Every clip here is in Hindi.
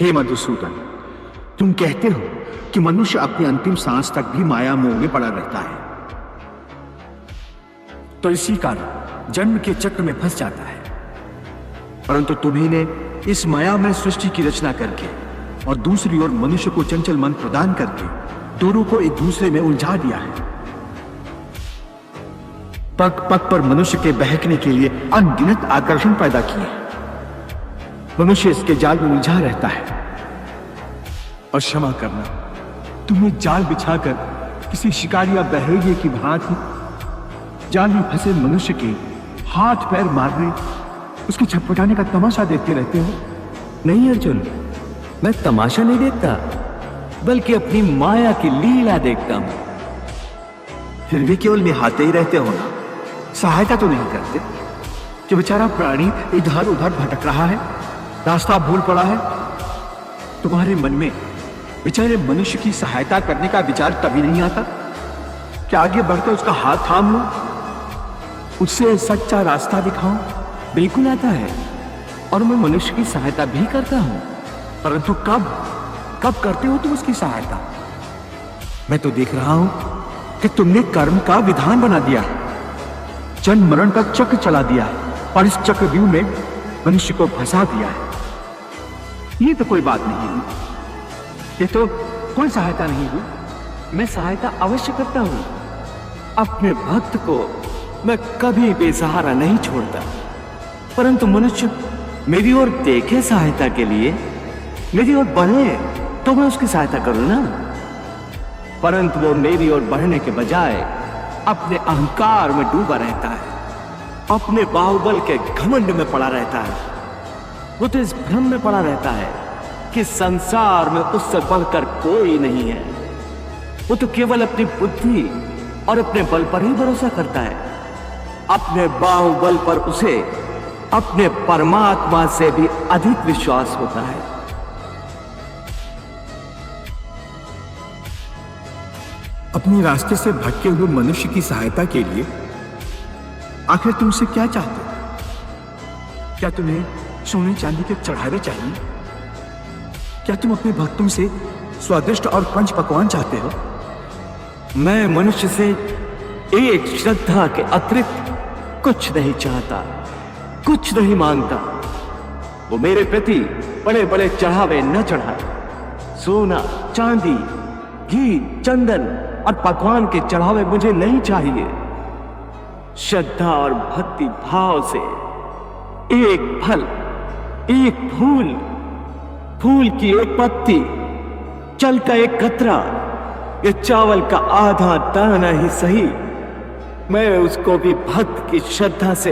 हे मधुसूदन, तुम कहते हो कि मनुष्य अपनी अंतिम सांस तक भी माया मोह में पड़ा रहता है, तो इसी कारण जन्म के चक्र में फंस जाता है। परंतु तुम्ही ने इस माया में सृष्टि की रचना करके और दूसरी ओर मनुष्य को चंचल मन प्रदान करके दोनों को एक दूसरे में उलझा दिया है। पग पग पर मनुष्य के बहकने के लिए अनगिनत आकर्षण पैदा किए। मनुष्य इसके जाल में उलझा रहता है। और क्षमा करना, तुम्हें जाल बिछाकर किसी शिकारी या बहेड़िए की भांति जाल में फंसे मनुष्य के हाथ पैर मारने, उसके छटपटाने का तमाशा देखते रहते हो। नहीं अर्जुन, मैं तमाशा नहीं देखता, बल्कि अपनी माया की लीला देखता हूं। फिर भी केवल निहाते ही रहते हो ना, सहायता तो नहीं करते। जो बेचारा प्राणी इधर उधर भटक रहा है, रास्ता भूल पड़ा है, तुम्हारे मन में बेचारे मनुष्य की सहायता करने का विचार कभी नहीं आता कि आगे बढ़कर उसका हाथ थाम लो, उससे सच्चा रास्ता दिखाओ? बिल्कुल आता है, और मैं मनुष्य की सहायता भी करता हूं। परंतु कब कब करते हो तुम उसकी सहायता? मैं तो देख रहा हूं कि तुमने कर्म का विधान बना दिया, जन्म मरण का चक्र चला दिया और इस चक्रव्यूह में मनुष्य को फंसा दिया है। ये तो कोई बात नहीं हुई, ये तो कोई सहायता नहीं हुई। मैं सहायता अवश्य करता हूं। अपने भक्त को मैं कभी बेसहारा नहीं छोड़ता, परंतु मनुष्य मेरी ओर देखे सहायता के लिए, मेरी ओर बढ़े तो मैं उसकी सहायता करूं ना। परंतु वो मेरी ओर बढ़ने के बजाय अपने अहंकार में डूबा रहता है, अपने बाहुबल के घमंड में पड़ा रहता है। वो तो इस भ्रम में पड़ा रहता है कि संसार में उससे बढ़कर कोई नहीं है। वो तो केवल अपनी बुद्धि और अपने बल पर ही भरोसा करता है। अपने बाहुबल पर उसे अपने परमात्मा से भी अधिक विश्वास होता है। अपने रास्ते से भटके हुए मनुष्य की सहायता के लिए आखिर तुमसे क्या चाहते हो? क्या तुम्हें सोने चांदी के चढ़ावे चाहिए? क्या तुम अपने भक्तों से स्वादिष्ट और पंच पकवान चाहते हो? मैं मनुष्य से एक श्रद्धा के अतिरिक्त कुछ नहीं चाहता, कुछ नहीं मांगता। वो मेरे प्रति बड़े बड़े चढ़ावे न चढ़ाए। सोना, चांदी, घी, चंदन और पकवान के चढ़ावे मुझे नहीं चाहिए। श्रद्धा और भक्ति भाव से एक फल, एक फूल, फूल की एक पत्ती, जल का एक कतरा, ये चावल का आधा दाना ही सही, मैं उसको भी भक्त की श्रद्धा से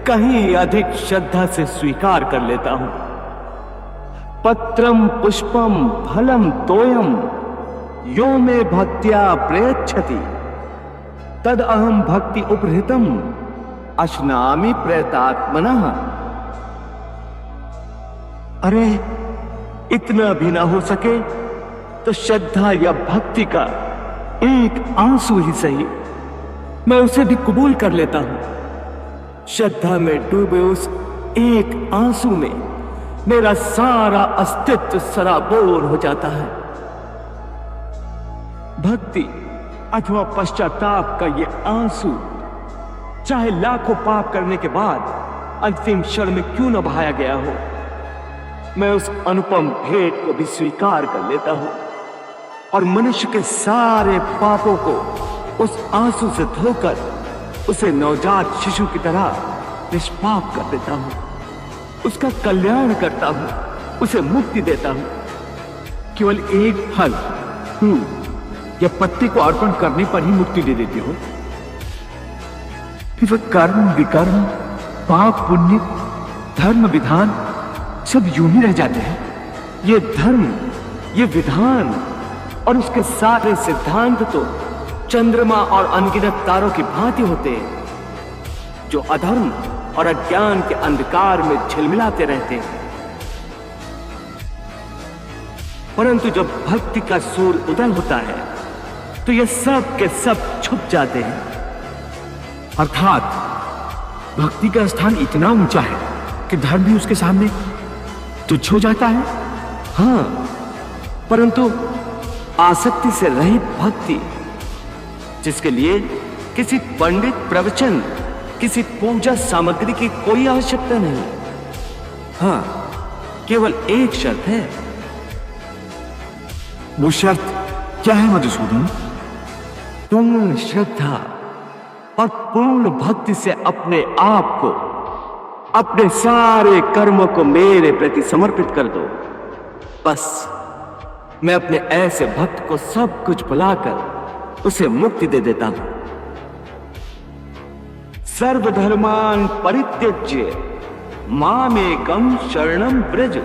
कहीं अधिक श्रद्धा से स्वीकार कर लेता हूं। पत्रम पुष्पम फलम तोयम यो मे भक्त्या प्रयच्छति तद अहम भक्ति उपहृतम अश्नामि प्रयतात्मनः। अरे इतना भी ना हो सके तो श्रद्धा या भक्ति का एक आंसू ही सही, मैं उसे भी कबूल कर लेता हूं। श्रद्धा में डूबे उस एक आंसू में मेरा सारा अस्तित्व सराबोर हो जाता है। भक्ति अथवा पश्चाताप का ये आंसू चाहे लाखों पाप करने के बाद अंतिम क्षण में क्यों न बहाया गया हो, मैं उस अनुपम भेंट को भी स्वीकार कर लेता हूं और मनुष्य के सारे पापों को उस आंसू से धोकर उसे नवजात शिशु की तरह निष्पाप कर देता हूं, उसका कल्याण करता हूं, उसे मुक्ति देता हूं। केवल एक फल, फूल या पत्ते को अर्पण करने पर ही मुक्ति दे देते हो। फिर वह कर्म विकर्म, पाप पुण्य, धर्म विधान सब यूं ही रह जाते हैं। ये धर्म, ये विधान और उसके सारे सिद्धांत तो चंद्रमा और अनगिनत तारों की भांति होते हैं, जो अधर्म और अज्ञान के अंधकार में झिलमिलाते रहते हैं। परंतु जब भक्ति का सूर्य उदय होता है तो ये सब के सब छुप जाते हैं। अर्थात भक्ति का स्थान इतना ऊंचा है कि धर्म भी उसके सामने तुच्छ हो जाता है। हां, परंतु आसक्ति से रहित भक्ति, जिसके लिए किसी पंडित प्रवचन, किसी पूजा सामग्री की कोई आवश्यकता नहीं। हां, केवल एक शर्त है। वो शर्त क्या है मधुसूदन? पूर्ण श्रद्धा और पूर्ण भक्ति से अपने आप को, अपने सारे कर्मों को मेरे प्रति समर्पित कर दो। बस मैं अपने ऐसे भक्त को सब कुछ भुलाकर उसे मुक्ति दे देता हूं। सर्वधर्मान् परित्यज्य मामेकं शरणं व्रज,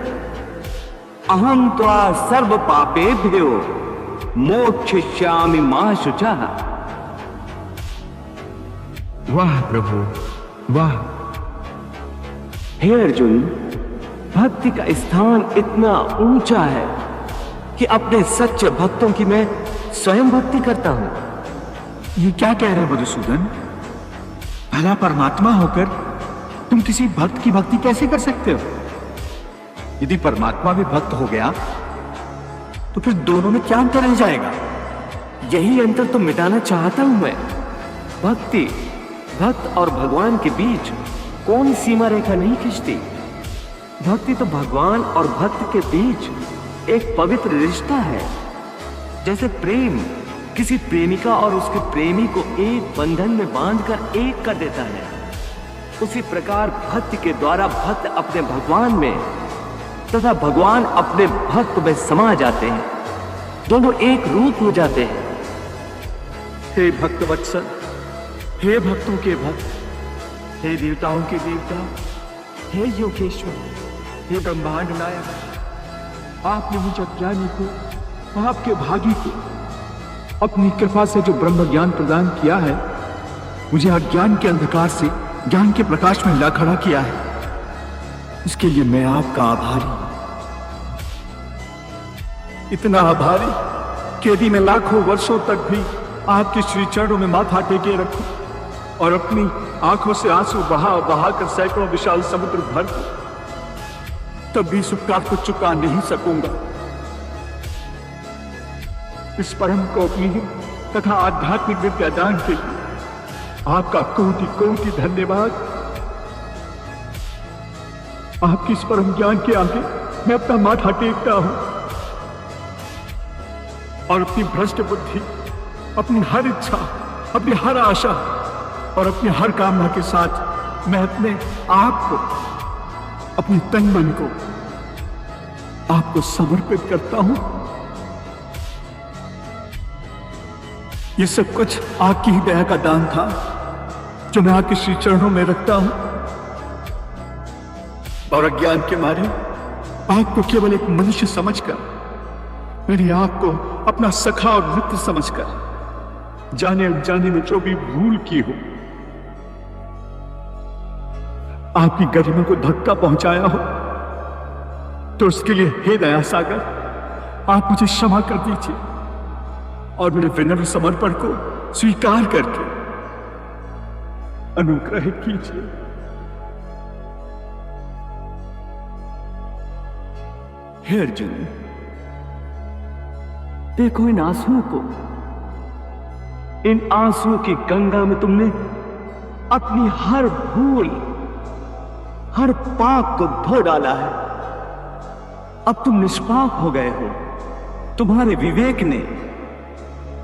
अहं त्वा सर्व पापेभ्यो मोक्षयिष्यामि मा शुचः। वाह प्रभु वाह। हे अर्जुन, भक्ति का स्थान इतना ऊंचा है कि अपने सच्चे भक्तों की मैं स्वयं भक्ति करता हूं। ये क्या कह रहे हो मधुसूदन? भला परमात्मा होकर तुम किसी भक्त की भक्ति कैसे कर सकते हो? यदि परमात्मा भी भक्त हो गया तो फिर दोनों में क्या अंतर रह जाएगा? यही अंतर तो मिटाना चाहता हूं मैं। भक्त और भगवान के बीच कौन सीमा रेखा नहीं खींचती। भक्ति तो भगवान और भक्त के बीच एक पवित्र रिश्ता है। जैसे प्रेम किसी प्रेमिका और उसके प्रेमी को एक बंधन में बांधकर एक कर देता है, उसी प्रकार भक्ति के द्वारा भक्त अपने भगवान में तथा भगवान अपने भक्त में समा जाते हैं। दोनों एक रूप हो जाते हैं। हे भक्त वत्सल, हे भक्तों के भक्त, हे देवताओं के देवता, हे योगेश्वर, हे ब्रह्मांड नायक, आपने मुझे अज्ञानी को, आपके भागी को अपनी कृपा से जो ब्रह्म ज्ञान प्रदान किया है, मुझे अज्ञान के अंधकार से ज्ञान के प्रकाश में ला खड़ा किया है। इसके लिए मैं आपका आभारी, इतना आभारी कि यदि मैं लाखों वर्षों तक भी आपके श्री चरणों में माथा टेके रखूं और अपनी आंखों से आंसू बहा बहा कर सैकड़ों विशाल समुद्र भर दूं, तब भी इस उपकार को चुका नहीं सकूंगा। इस परम गोपनीय तथा आध्यात्मिक विद्यादान के लिए आपका कोटि कोटि धन्यवाद। आपकी इस परम ज्ञान के आगे मैं अपना माथा टेकता हूं और अपनी भ्रष्ट बुद्धि, अपनी हर इच्छा, अपनी हर आशा और अपनी हर कामना के साथ मैं अपने आप को, अपनी तन मन को आपको समर्पित करता हूं। ये सब कुछ आपकी ही दया का दान था जो मैं आपके श्री चरणों में रखता हूं और अज्ञान के मारे आपको केवल एक मनुष्य समझकर, मैंने आपको अपना सखा और मित्र समझकर जाने अनजाने में जो भी भूल की हो, आपकी गरिमा को धक्का पहुंचाया हो, तो उसके लिए हे दया सागर, आप मुझे क्षमा कर दीजिए और मेरे विनम्र समर्पण को स्वीकार करके अनुग्रह कीजिए। हे अर्जुन, देखो इन आंसुओं को। इन आंसुओं की गंगा में तुमने अपनी हर भूल, हर पाप को धो डाला है। अब तुम निष्पाप हो गए हो। तुम्हारे विवेक ने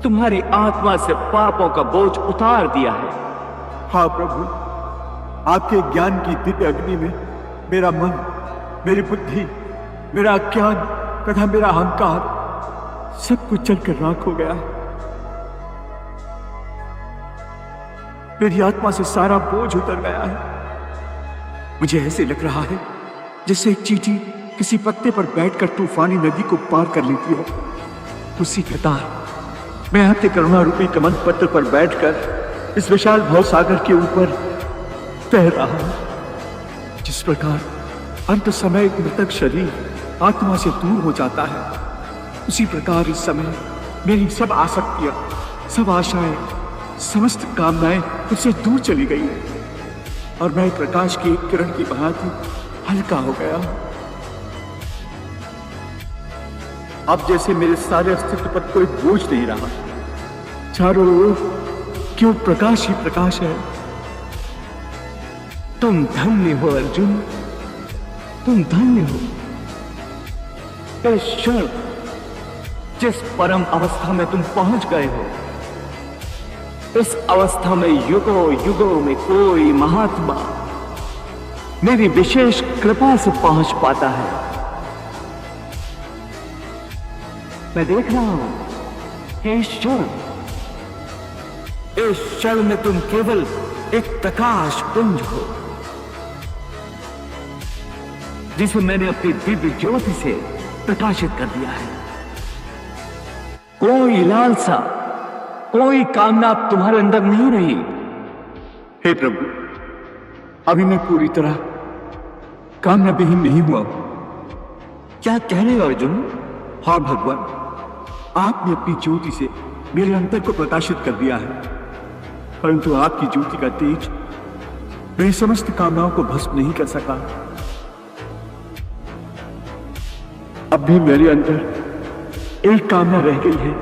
तुम्हारी आत्मा से पापों का बोझ उतार दिया है। हाँ प्रभु, आपके ज्ञान की दिव्य अग्नि में मेरा मन, मेरी बुद्धि, मेरा अज्ञान तथा मेरा अहंकार सब कुछ जलकर राख हो गया। मेरी आत्मा से सारा बोझ उतर गया है। मुझे ऐसे लग रहा है जैसे एक चींटी किसी पत्ते पर बैठकर तूफानी नदी को पार कर लेती हो। उसी प्रकार मैं आपके करुणा रूपी कमल पत्र पर बैठकर इस विशाल भवसागर के ऊपर तैर रहा हूं। जिस प्रकार अंत समय एक मृतक शरीर आत्मा से दूर हो जाता है, उसी प्रकार इस समय मेरी सब आसक्तियां, सब आशाएं, समस्त कामनाएं मुझसे दूर चली गई और मैं प्रकाश की एक किरण की भांति हल्का हो गया। अब जैसे मेरे सारे अस्तित्व पर कोई बोझ नहीं रहा। चारों ओर क्यों प्रकाश ही प्रकाश है। तुम धन्य हो अर्जुन, तुम धन्य हो। इस क्षण जिस परम अवस्था में तुम पहुंच गए हो, इस अवस्था में युगों युगों में कोई महात्मा मेरी विशेष कृपा से पहुंच पाता है। मैं देख रहा हूं कि इस क्षण में तुम केवल एक प्रकाश पुंज हो, जिसे मैंने अपनी दिव्य ज्योति से प्रकाशित कर दिया है। कोई लालसा, कोई कामना तुम्हारे अंदर नहीं रही। हे प्रभु, अभी मैं पूरी तरह कामना विहीन नहीं हुआ हूं। क्या कह रहे हो अर्जुन? हाँ भगवान, आपने अपनी ज्योति से मेरे अंतर को प्रकाशित कर दिया है, परंतु आपकी ज्योति का तेज मेरी समस्त कामनाओं को भस्म नहीं कर सका। अब भी मेरे अंदर एक कामना रह गई है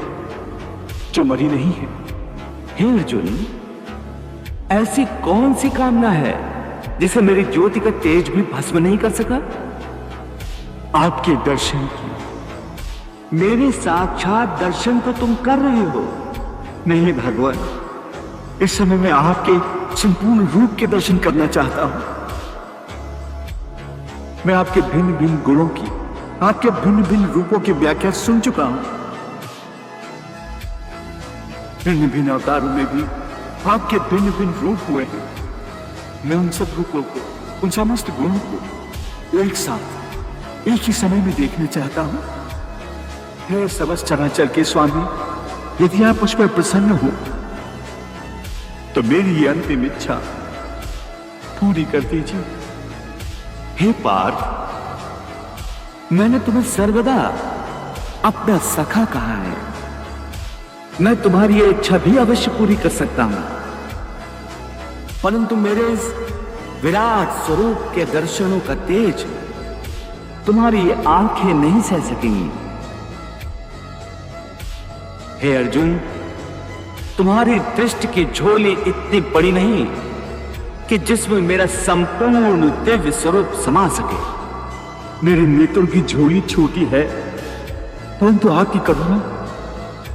जो मरी नहीं है। हे अर्जुन, ऐसी कौन सी कामना है जिसे मेरी ज्योति का तेज भी भस्म नहीं कर सका? आपके दर्शन की। मेरे साक्षात दर्शन तो तुम कर रहे हो। नहीं भगवान, इस समय मैं आपके संपूर्ण रूप के दर्शन करना चाहता हूं। मैं आपके भिन्न भिन्न गुणों की, आपके भिन्न भिन्न रूपों की व्याख्या सुन चुका हूं। भिन्न भिन्न अवतारों में भी आपके भिन्न भिन्न रूप हुए हैं। मैं उन सब रूपों को, उन समस्त गुणों को एक साथ एक ही समय में देखना चाहता हूं। हे समस्त चराचर के स्वामी, यदि आप मुझ पर प्रसन्न हो तो मेरी ये अंतिम इच्छा पूरी कर दीजिए। हे पार्थ, मैंने तुम्हें सर्वदा अपना सखा कहा है। मैं तुम्हारी ये इच्छा भी अवश्य पूरी कर सकता हूं, परंतु मेरे इस विराट स्वरूप के दर्शनों का तेज तुम्हारी आंखें नहीं सह सकेंगी। हे अर्जुन, तुम्हारी दृष्टि की झोली इतनी बड़ी नहीं कि जिसमें मेरा संपूर्ण दिव्य स्वरूप समा सके। मेरे नेत्रों की झोली छोटी है, परंतु आपकी करुणा,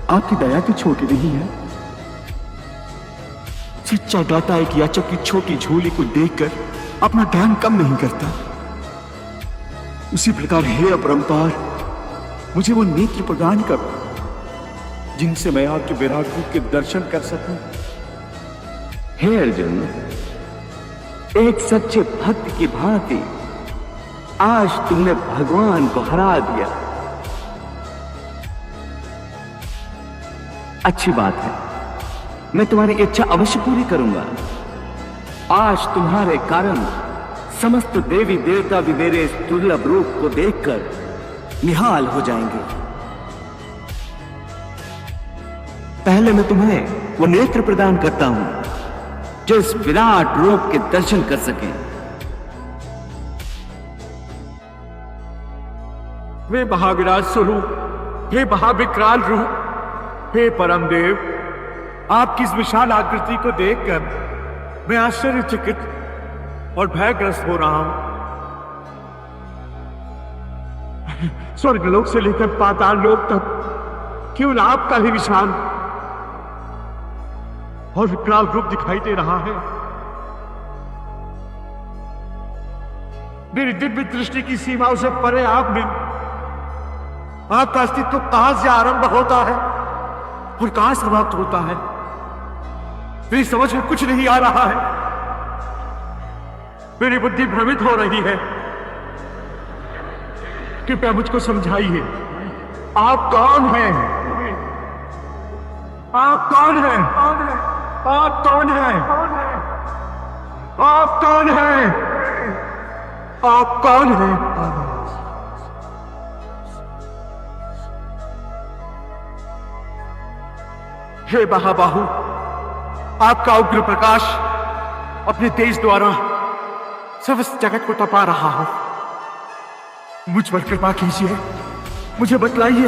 आपकी दया तो छोटी नहीं है। सच्चा दाता एक याचक की छोटी झोली को देखकर अपना ध्यान कम नहीं करता। उसी प्रकार हे अपरंपार, मुझे वो नेत्र प्रदान करो जिनसे मैं आपके विराट रूप के दर्शन कर सकूं। हे अर्जुन, एक सच्चे भक्त की भांति आज तुमने भगवान को हरा दिया। अच्छी बात है, मैं तुम्हारी इच्छा अवश्य पूरी करूंगा। आज तुम्हारे कारण समस्त देवी देवता भी मेरे इस दुर्लभ रूप को देखकर निहाल हो जाएंगे। पहले मैं तुम्हें वो नेत्र प्रदान करता हूं जो इस विराट रूप के दर्शन कर सके। वे महाविराट स्वरूप, हे महाविकराल रूप, हे परम देव, आपकी इस विशाल आकृति को देखकर मैं आश्चर्यचकित और भयग्रस्त हो रहा हूं। स्वर्गलोक से लेकर पाताल लोक तक केवल आपका ही विशाल और विकराल रूप दिखाई दे रहा है। मेरी दिव्य दृष्टि की सीमाओं से परे आप में आपका अस्तित्व कहां से आरंभ होता है और कहां समाप्त होता है, मेरी समझ में कुछ नहीं आ रहा है। मेरी बुद्धि भ्रमित हो रही है। कृपया मुझको समझाइए, आप कौन हैं? आप कौन हैं? आप कौन हैं? आप कौन हैं? आप कौन हैं? हे महाबाहु, आपका उग्र प्रकाश अपने तेज द्वारा समस्त जगत को तपा रहा हो। मुझ पर कृपा कीजिए, मुझे बतलाइए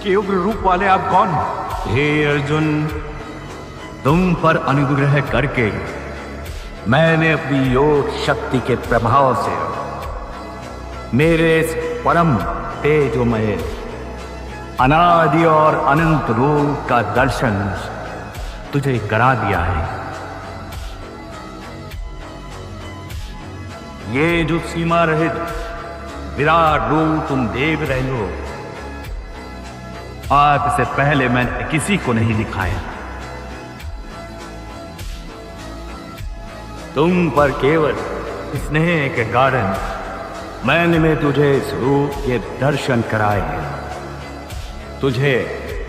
कि उग्र रूप वाले आप कौन हैं? हे अर्जुन, तुम पर अनुग्रह करके मैंने अपनी योग शक्ति के प्रभाव से मेरे इस परम तेजोमय अनादि और अनंत रूप का दर्शन तुझे करा दिया है। ये जो सीमा रहित विराट रूप तुम देख रहे हो, आज से पहले मैंने किसी को नहीं दिखाया। तुम पर केवल स्नेह के कारण मैंने तुझे इस रूप के दर्शन कराए हैं। तुझे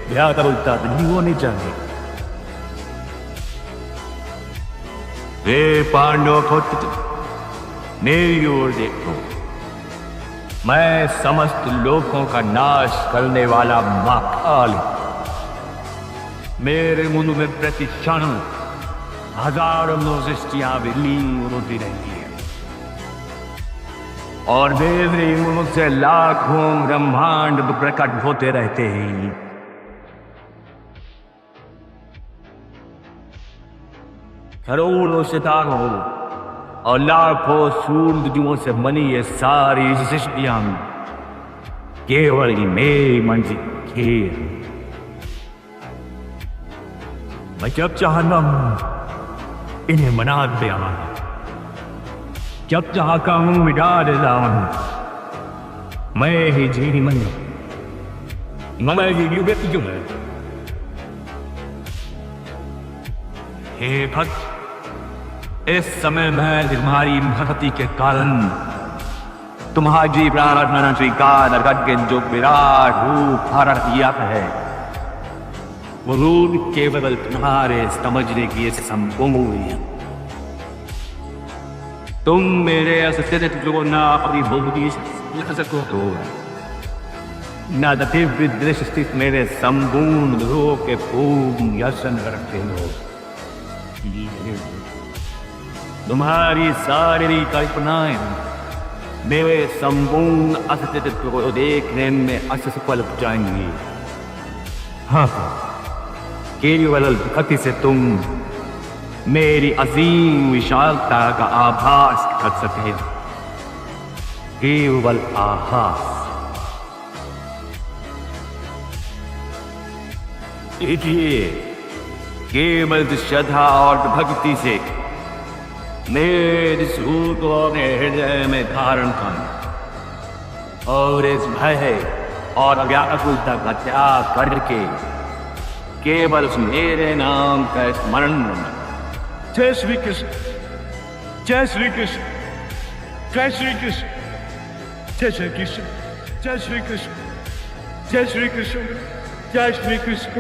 व्याकुलता नहीं होनी चाहिए। वे पांडव पुत्र, मेरी ओर देखो। मैं समस्त लोगों का नाश करने वाला महाकाल हूं। मेरे मुंह में प्रति क्षण हजारों सृष्टियां विलीन होती रहती है और मेरे मुंह से लाखों ब्रह्मांड प्रकट होते रहते हैं। करोड़ों सितारों और लाखों सूरजों से बनी ये सारी सृष्टियां केवल ही मेरी मंजिल खेल। मैं जब चाहता हूं इन्हें मना दिया, जब चाहता हूं मिटा देता हूं। मैं ही जीनी मन मैं ही व्यक्ति क्यों है। हे भक्त, इस समय मैं तुम्हारी भक्ति के कारण तुम्हारी प्रार्थना स्वीकार करके जो विराट रूप धारण किया है, वो रूप केवल तुम्हारे समझने की संपूर्ण है। तुम मेरे अस्तित्व को ना अपनी भौतिक सको तो ना दिव्य दृश्य स्थित मेरे संपूर्ण रूप के पूर्ण दर्शन करते हो। तुम्हारी सारी कल्पनाएं मेरे संपूर्ण अस्तित्व को देखने में असफल हो जाएंगी। हाँ, केवल भक्ति से तुम मेरी असीम विशालता का आभास कर सके। केवल आभास। इसलिए केवल श्रद्धा और भक्ति से मेरे रूप को अपने हृदय में धारण कर और इस भय और व्याकुलता का त्याग करके केवल मेरे नाम का स्मरण। जय श्री कृष्ण, जय श्री कृष्ण, जय श्री कृष्ण, जय श्री कृष्ण, जय श्री कृष्ण, जय श्री कृष्ण, जय श्री कृष्ण।